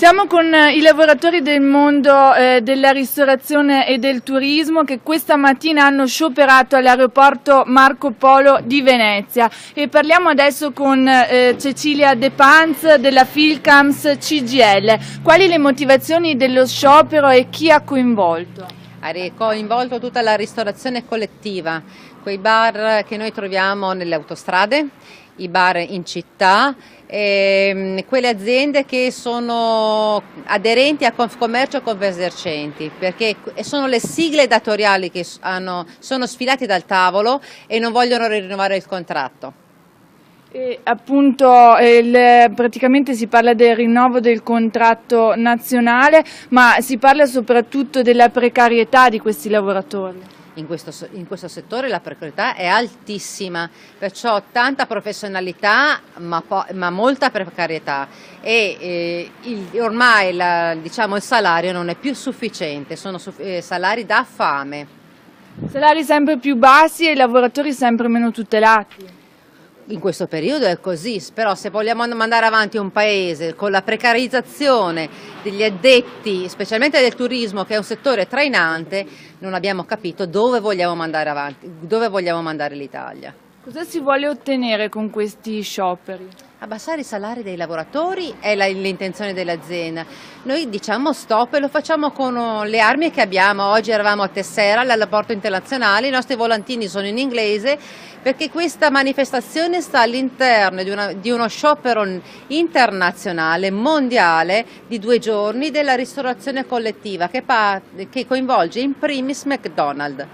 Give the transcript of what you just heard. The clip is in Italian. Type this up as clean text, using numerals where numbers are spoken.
Siamo con i lavoratori del mondo della ristorazione e del turismo che questa mattina hanno scioperato all'aeroporto Marco Polo di Venezia e parliamo adesso con Cecilia De Panz della Philcams CGIL. Quali le motivazioni dello sciopero e chi ha coinvolto? Ha coinvolto tutta la ristorazione collettiva, quei bar che noi troviamo nelle autostrade, i bar in città, quelle aziende che sono aderenti a Confcommercio e Confesercenti, perché sono le sigle datoriali che sono sfilate dal tavolo e non vogliono rinnovare il contratto. E appunto praticamente si parla del rinnovo del contratto nazionale, ma si parla soprattutto della precarietà di questi lavoratori. In questo settore la precarietà è altissima, perciò tanta professionalità ma molta precarietà e ormai il salario non è più sufficiente, sono salari da fame. Salari sempre più bassi e i lavoratori sempre meno tutelati. In questo periodo è così, però se vogliamo mandare avanti un paese con la precarizzazione degli addetti, specialmente del turismo, che è un settore trainante, non abbiamo capito dove vogliamo mandare avanti, dove vogliamo mandare l'Italia. Cosa si vuole ottenere con questi scioperi? Abbassare i salari dei lavoratori è l'intenzione dell'azienda. Noi diciamo stop e lo facciamo con le armi che abbiamo. Oggi eravamo a Tessera, all'aeroporto internazionale, i nostri volantini sono in inglese perché questa manifestazione sta all'interno di uno sciopero internazionale, mondiale, di 2 giorni della ristorazione collettiva che coinvolge in primis McDonald's.